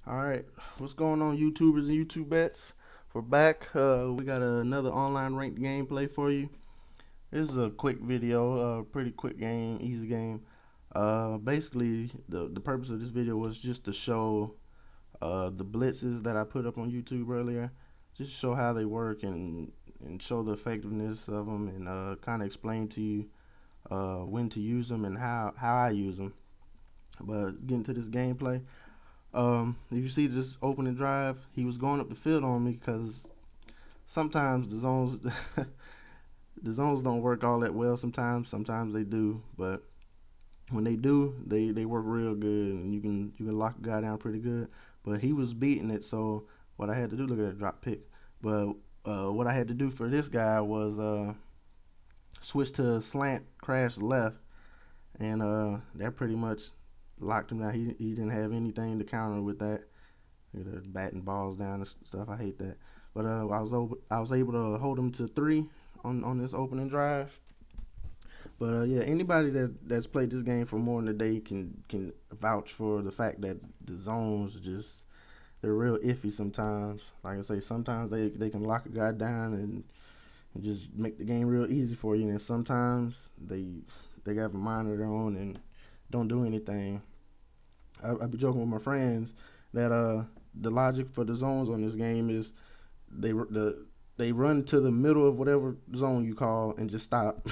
All right, what's going on, YouTubers and YouTubettes? We're back. We got another online ranked gameplay for you. This is a quick video, pretty quick game, easy game. Basically, the purpose of this video was just to show the blitzes that I put up on YouTube earlier, just show how they work and show the effectiveness of them, and kind of explain to you when to use them and how I use them. But getting to this gameplay. You see this opening drive, he was going up the field on me because sometimes the zones the zones don't work all that well. Sometimes they do, but when they do, they work real good, and you can lock a guy down pretty good. But he was beating it, so what I had to do, look at that drop pick. But what I had to do for this guy was switch to slant crash left, and that pretty much locked him down. He didn't have anything to counter with that. Batting balls down and stuff. I hate that. But I was able to hold him to 3 on this opening drive. But yeah, anybody that's played this game for more than a day can vouch for the fact that the zones just, they're real iffy sometimes. Like I say, sometimes they can lock a guy down and just make the game real easy for you, and sometimes they have a mind of their own and don't do anything. I be joking with my friends that the logic for the zones on this game is they run to the middle of whatever zone you call and just stop.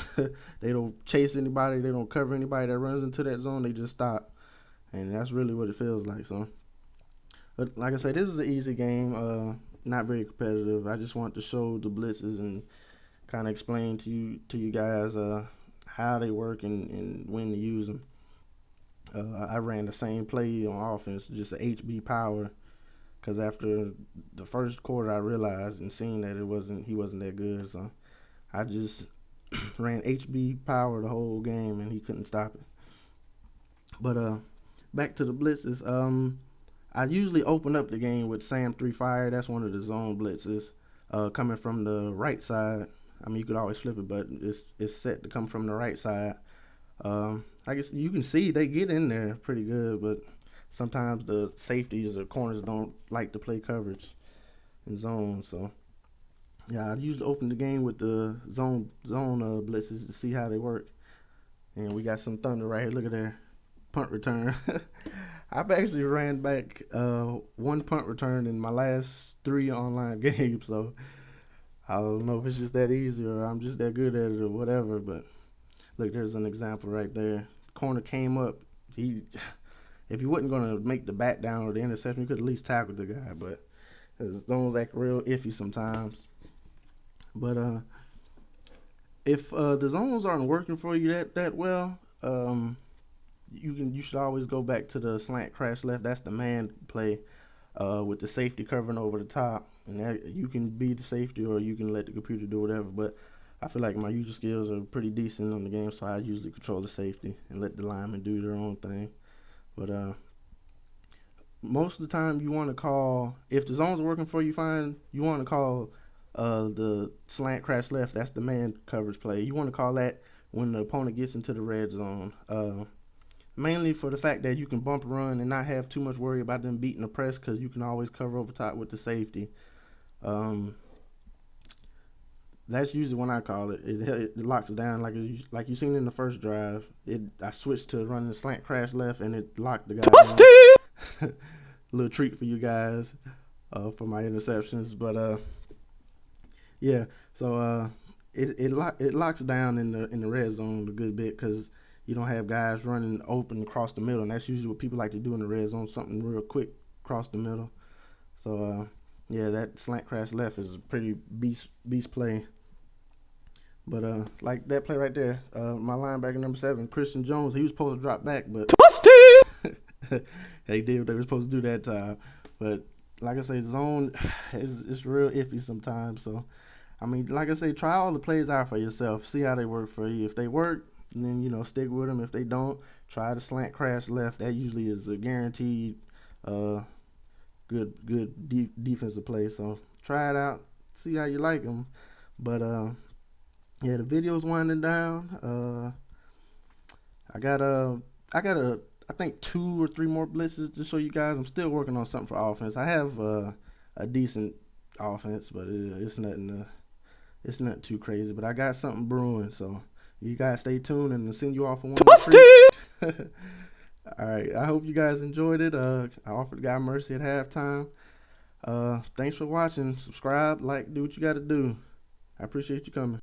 They don't chase anybody, they don't cover anybody that runs into that zone, they just stop. And that's really what it feels like. So, but like I said, this is an easy game, not very competitive. I just want to show the blitzes and kind of explain to you guys how they work and when to use them. I ran the same play on offense, just an HB power, because after the first quarter, I realized and seen that he wasn't that good. So I just ran HB power the whole game, and he couldn't stop it. But back to the blitzes. I usually open up the game with Sam 3 Fire. That's one of the zone blitzes, coming from the right side. I mean, you could always flip it, but it's set to come from the right side. I guess you can see they get in there pretty good, but sometimes the safeties or corners don't like to play coverage in zone. So yeah, I usually open the game with the zone blitzes to see how they work. And we got some thunder right here. Look at that punt return. I've actually ran back one punt return in my last 3 online games, so I don't know if it's just that easy or I'm just that good at it or whatever, but look, there's an example right there. Corner came up. If he wasn't going to make the bat down or the interception, he could at least tackle the guy. But his zones act real iffy sometimes. But if the zones aren't working for you that well, you should always go back to the slant crash left. That's the man play, with the safety covering over the top, and that, you can be the safety or you can let the computer do whatever. But I feel like my user skills are pretty decent on the game, so I usually control the safety and let the linemen do their own thing. But most of the time, you want to call, if the zone's working for you fine, you want to call the slant crash left. That's the man coverage play. You want to call that when the opponent gets into the red zone. Mainly for the fact that you can bump run and not have too much worry about them beating the press, because you can always cover over top with the safety. That's usually when I call it. It locks down like you seen in the first drive. I switched to running the slant crash left, and it locked the guy down. Little treat for you guys for my interceptions, but yeah. So it locks down in the red zone a good bit, because you don't have guys running open across the middle, and that's usually what people like to do in the red zone, something real quick across the middle. So yeah, that slant crash left is a pretty beast play. But like that play right there, my linebacker number 7, Christian Jones, he was supposed to drop back, but they did what they were supposed to do that time. But like I say, zone it's real iffy sometimes. So I mean, like I say, try all the plays out for yourself. See how they work for you. If they work, then stick with them. If they don't, try the slant crash left. That usually is a guaranteed good defensive play. So try it out, see how you like them. But yeah, the video's winding down. I got a I think 2 or 3 more blitzes to show you guys. I'm still working on something for offense. I have a decent offense, but it's nothing too crazy. But I got something brewing, so you guys stay tuned and I'll send you off on one more treat. All right, I hope you guys enjoyed it. I offered God mercy at halftime. Thanks for watching. Subscribe, like, do what you got to do. I appreciate you coming.